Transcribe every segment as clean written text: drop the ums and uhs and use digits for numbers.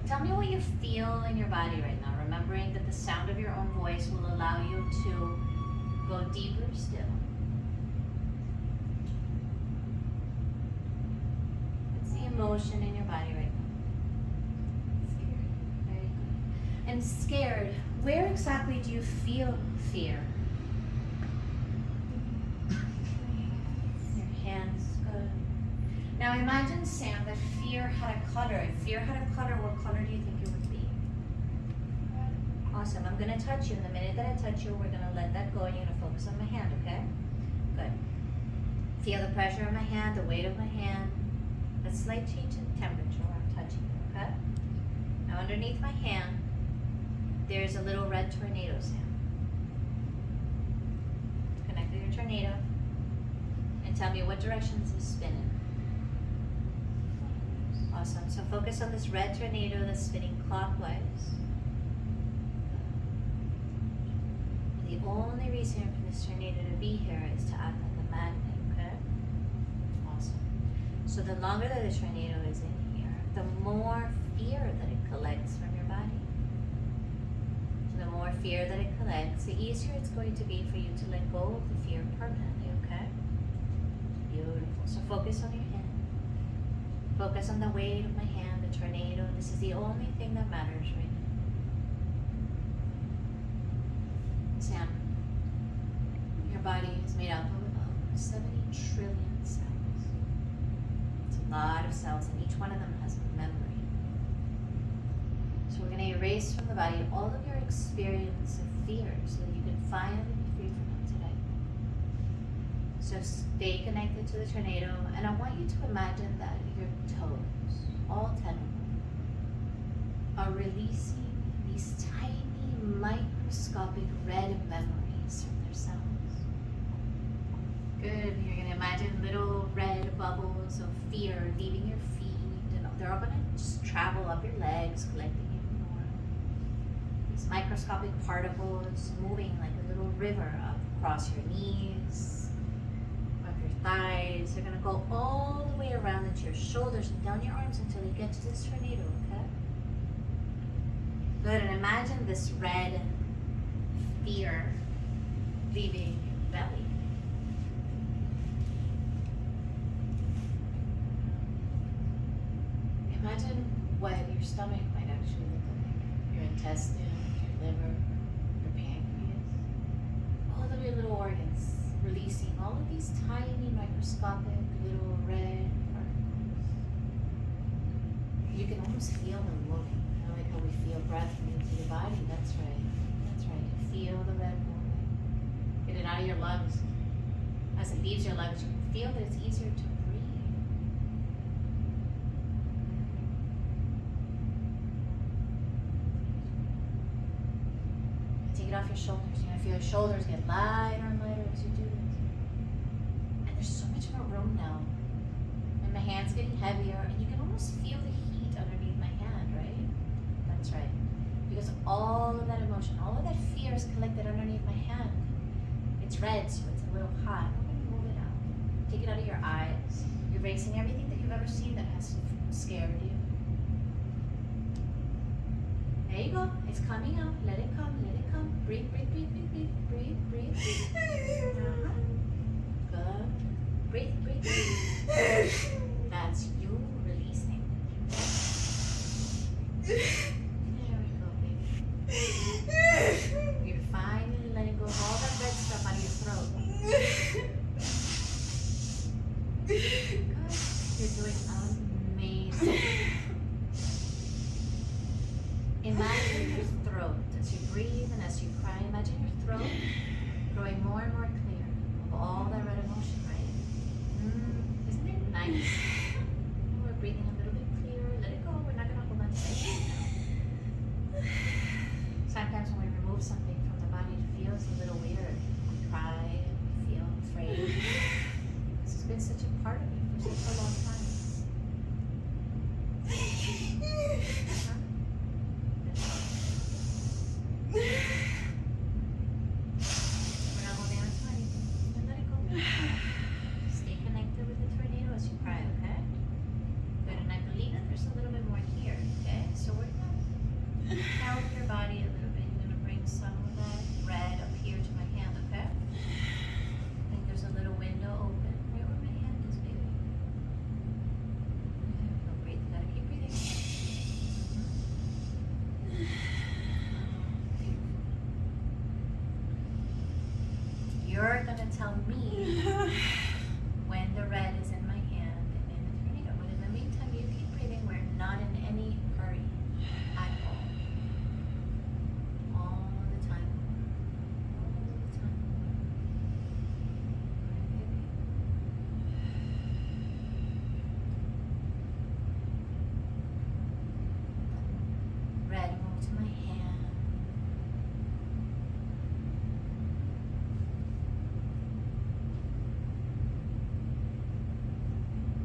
Tell me what you feel in your body right now, remembering that the sound of your own voice will allow you to go deeper still. What's the emotion in your body right now? Scared. Very good. And scared, where exactly do you feel fear? Your hands, good. Now imagine, Sam, that fear had a color. If fear had a color, what color do you think it would be? Awesome. I'm going to touch you. And the minute that I touch you, we're going to let that go and you're going to focus on my hand, okay? Good. Feel the pressure of my hand, the weight of my hand, a slight change in temperature when I'm touching you, okay? Now underneath my hand, there's a little red tornado, Sam. Connect to your tornado and tell me what direction is this spinning. Awesome. So focus on this red tornado that's spinning clockwise. The only reason for this tornado to be here is to act like a magnet, okay? Awesome. So the longer that the tornado is in here, the more fear that it collects from your body. The more fear that it collects, the easier it's going to be for you to let go of the fear permanently, okay? Beautiful. So focus on your hand. Focus on the weight of my hand, the tornado. This is the only thing that matters right now. Sam, your body is made up of about 70 trillion cells. It's a lot of cells, and each one of them has a memory. So we're going to erase from the body all of your experience of fear so that you can finally be free from them today. So stay connected to the tornado, and I want you to imagine that your toes, all 10 of them, are releasing these tiny microscopic red memories from their cells. Good. You're going to imagine little red bubbles of fear leaving your feet, and they're all going to just travel up your legs, collecting even more. These microscopic particles moving like a little river up across your knees, up your thighs. They're going to go all the way around into your shoulders and down your arms until you get to this tornado, okay? Good, and imagine this red fear leaving your belly. Imagine what your stomach might actually look like. Your intestine, your liver, your pancreas. All of your little organs releasing all of these tiny microscopic little red particles. You can almost feel them moving. Like how we feel breath move through your body. That's right. That's right. Feel the red moving. Get it out of your lungs. As it leaves your lungs, you can feel that it's easier to breathe. Take it off your shoulders. You're going to feel your shoulders get lighter and lighter as you do this. And there's so much more room now. And my hand's getting heavier, and you can almost feel the heat underneath my hand, right? That's right. Because all of that emotion, all of that fear is collected underneath my hand. It's red, so it's a little hot. I'm going to move it out. Take it out of your eyes. You're erasing everything that you've ever seen that has scared you. There you go. It's coming out. Let it come. Let it come. Breathe, breathe, breathe, breathe, breathe, breathe, breathe. Good. Breathe, breathe, breathe. That's you releasing. There we go, baby. You're finally letting go of all that red stuff out of your throat. Good. You're doing amazing. Imagine your throat as you breathe and as you cry. Imagine your throat growing more and more clear of all that red emotion, right? Isn't it nice? We're breathing a little bit clearer. Let it go. We're not going to hold on to it now. Sometimes when we remove something from the body, it feels a little weird. We cry and we feel afraid. This has been such a part of you for such a long time. We're not holding on to anything. And let it go. Stay connected with the tornado as you cry, okay? your body a little bit. You're going to bring some of that red up here to my hand, okay? I think there's a little window open right where my hand is, baby. Go breathe. You gotta keep breathing. You're gonna tell me when the red is in my hand and in the tornado. But in the meantime, you keep breathing. We're not in any hurry at all. All the time. All the time. Alright, baby. Red, move to my hand.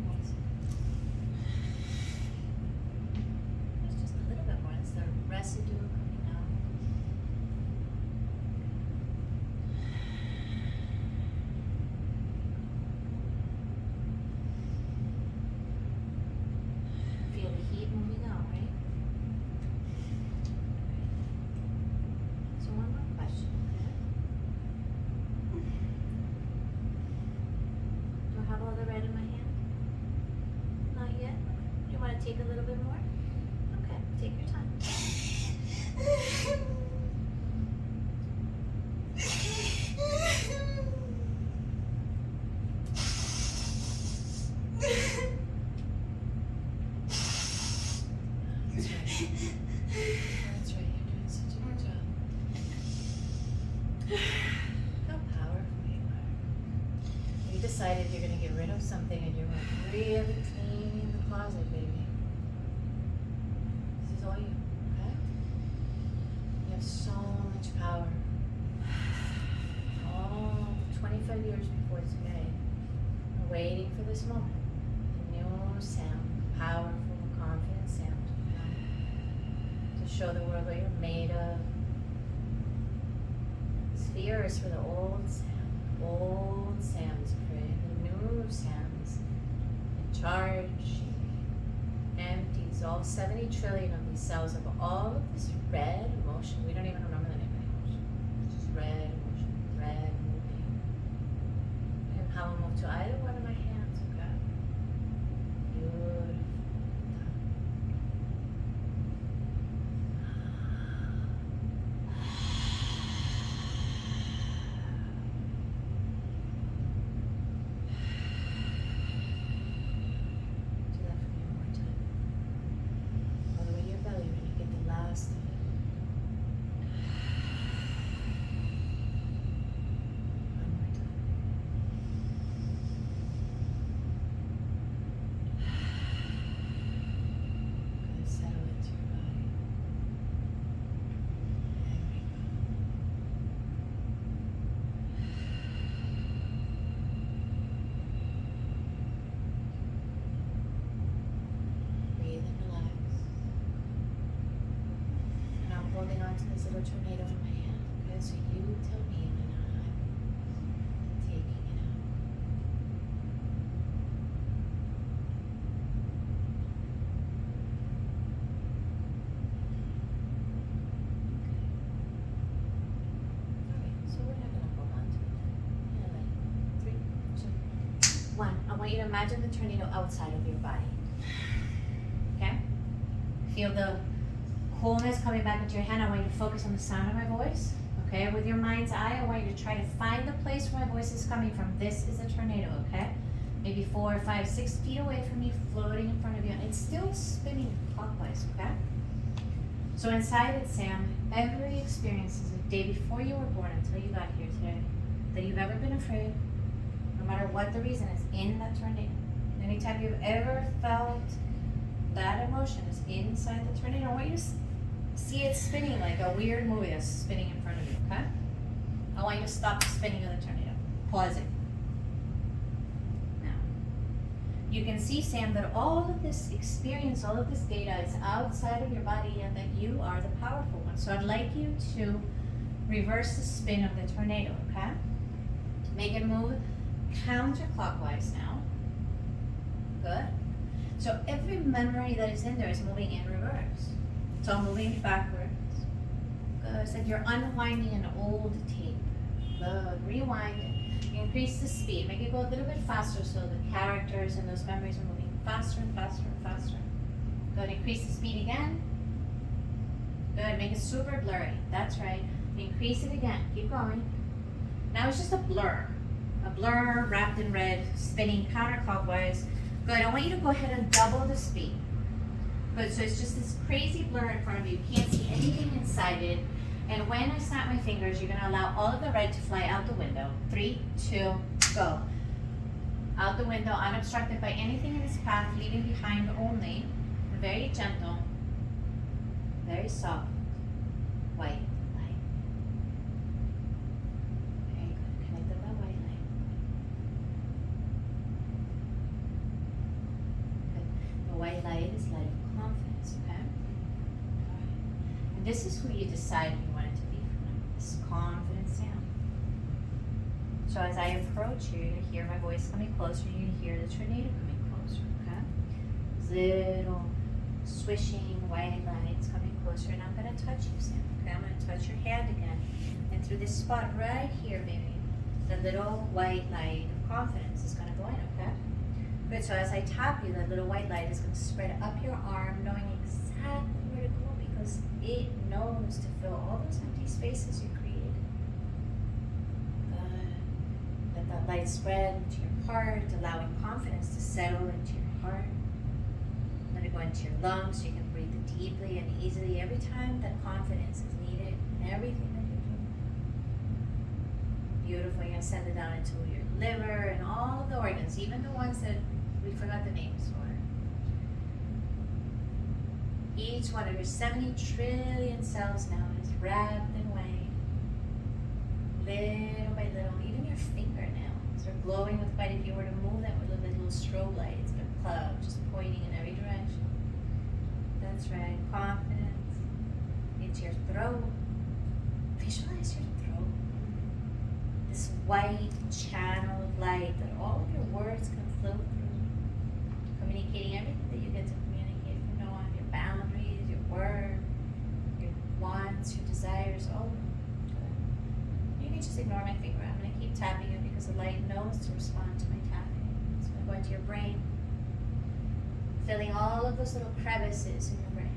Nice. There's just a little bit more. It's the residue coming out. Feel the heat moving out, right? So one more question, okay? Do I have all the red in my hand? Not yet? You want to take a little bit more? Okay, take your time. That's right, you're doing such a good job. How powerful you are. You decided you're going to get rid of something and you're going to really clean the closet, baby. This is all you, okay? You have so much power. All 25 years before today, we're waiting for this moment. A new sound, powerful, confident sound to come, to show the world what you're made of. This fear is for the old Sam. Old Sam is afraid. The new Sam is in charge. Empties all 70 trillion of these cells of all of this red emotion. We don't even remember the name of the emotion. It's just red emotion, red moving. And how I move to either one of my hands, okay? Beautiful. Do that for me one more time. All the way to your belly when you get the last of it. One more time. Good, settle into your body. There we go. Breathe and relax. And I'm holding on to this little tornado in my hand. Okay, so you tell me when I'm taking it out. Okay, so we're not gonna hold on to it then. Yeah, like 3, 2, 1. I want you to imagine the tornado outside of your body. Okay? Feel the coolness coming back into your hand. I want you to focus on the sound of my voice. Okay? With your mind's eye, I want you to try to find the place where my voice is coming from. This is a tornado, okay? Maybe 4, 5, 6 feet away from you, floating in front of you. And it's still spinning clockwise, okay? So inside it, Sam, every experience is a day before you were born until you got here today that you've ever been afraid, no matter what the reason is, in that tornado. Anytime you've ever felt that emotion is inside the tornado, I want you to see it spinning like a weird movie that's spinning in front of you, okay? I want you to stop the spinning of the tornado. Pause it. Now, you can see, Sam, that all of this experience, all of this data is outside of your body and that you are the powerful one. So I'd like you to reverse the spin of the tornado, okay? Make it move counterclockwise now. Good. So every memory that is in there is moving in reverse. So I'm moving backwards Good. It's like you're unwinding an old tape. Good. Rewind it. Increase the speed. Make it go a little bit faster so the characters and those memories are moving faster and faster and faster. Good. Increase the speed again. Good. Make it super blurry. That's right. Increase it again. Keep going. Now it's just a blur. A blur wrapped in red, spinning counterclockwise. Good. I want you to go ahead and double the speed. Good. So it's just this crazy blur in front of you. You can't see anything inside it. And when I snap my fingers, you're going to allow all of the red to fly out the window. 3, 2, go. Out the window, unobstructed by anything in its path, leaving behind only very gentle, very soft, white light. Very good. Connect them that white light. Good. The white light is light of confidence, okay? All right. And this is who you decide you want it to be from this confident sound. So as I approach you, you're going to hear my voice coming closer. You're going to hear the tornado coming closer, okay? Little swishing white lights coming closer, and I'm going to touch you, Sam. Okay, I'm going to touch your hand again, and through this spot right here, baby, the little white light of confidence is going to go in. Okay. Good. So as I tap you, that little white light is going to spread up your arm, knowing exactly where to go because it knows to fill all those empty spaces you created. Good. Let that light spread into your heart, allowing confidence to settle into your heart. Let it go into your lungs so you can breathe deeply and easily every time that confidence is needed in everything that you do. Beautiful. You're going to send it down into your liver and all of the organs, even the ones that we forgot the names for. Each one of your 70 trillion cells now is wrapped in white. Little by little, even your fingernails are glowing with white. If you were to move them with a little strobe light, it's going to club, just pointing in every direction. That's right. Confidence into your throat. Visualize your throat. This white channel of light that all of your words can flow through, communicating everything that you get to communicate from now on. Your boundaries, your work, your wants, your desires, all of them. Good. You can just ignore my finger. I'm going to keep tapping it because the light knows to respond to my tapping. It's going to go into your brain, filling all of those little crevices in your brain.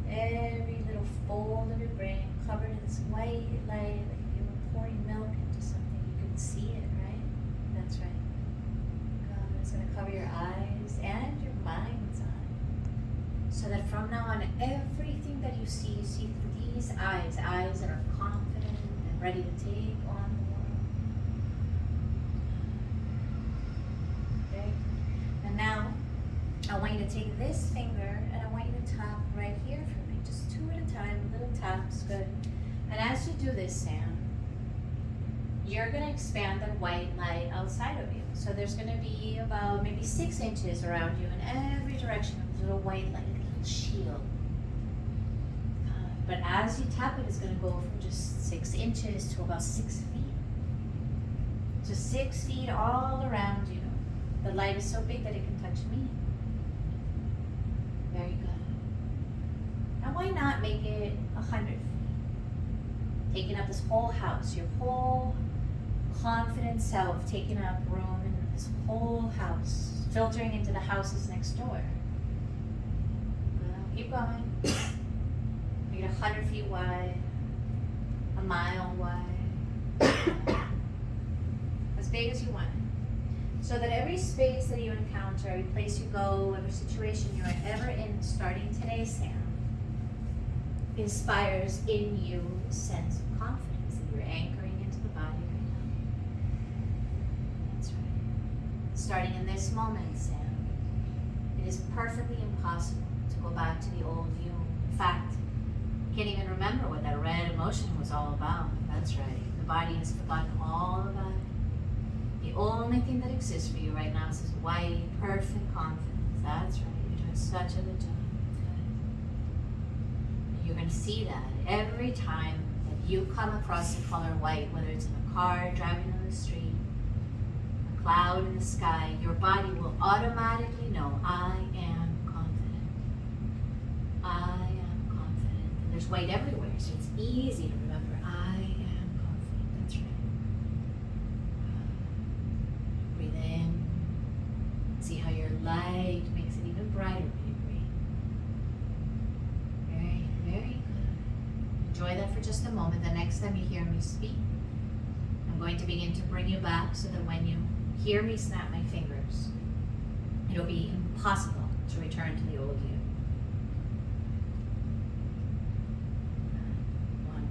Every little fold of your brain covered in this white light, like if you were pouring milk into something, you couldn't see it, right? That's right. God, it's going to cover your eyes and your mind's eye. So that from now on, everything that you see through these eyes that are confident and ready to take on the world. Okay? And now, I want you to take this finger and I want you to tap right here for me. Just 2 at a time, little taps, good. And as you do this, Sam, you're going to expand that white light outside of you. So there's going to be about maybe 6 inches around you in every direction of little white light, a little shield. But as you tap it, it's going to go from just 6 inches to about 6 feet. So 6 feet all around you. The light is so big that it can touch me. Very good. Now why not make it 100 feet? Taking up this whole house, your whole confident self, taking up room in this whole house, filtering into the houses next door. Well, keep going. Make it 100 feet wide, a mile wide, as big as you want it. So that every space that you encounter, every place you go, every situation you're ever in, starting today, Sam, inspires in you a sense of confidence that you're anchoring into the body right now. That's right. Starting in this moment, Sam, it is perfectly impossible to go back to the old you. In fact, you can't even remember what that red emotion was all about. That's right. The body has forgotten all about it. The only thing that exists for you right now is this white, perfect confidence. That's right. You're doing such a good job. You're going to see that every time that you come across the color white, whether it's in a car, driving on the street, a cloud in the sky, your body will automatically know, I am confident. I am confident. And there's white everywhere, so it's easy to remember. I am confident. That's right. Breathe in. See how your light makes it even brighter when you breathe. Very, very good. Enjoy that for just a moment. The next time you hear me speak, I'm going to begin to bring you back so that when you hear me snap my fingers, it'll be impossible to return to the old you. 1,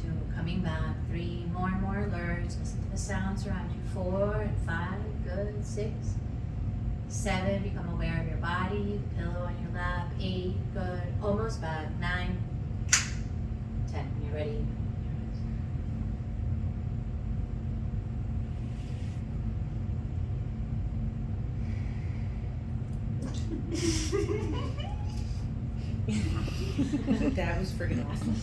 2, coming back. 3, more and more alerts. Listen to the sounds around you. 4 and 5, good. 6, 7, become aware of your body, the pillow on your lap. 8, good. Almost back. 9, 10. When you're ready. That was freaking awesome.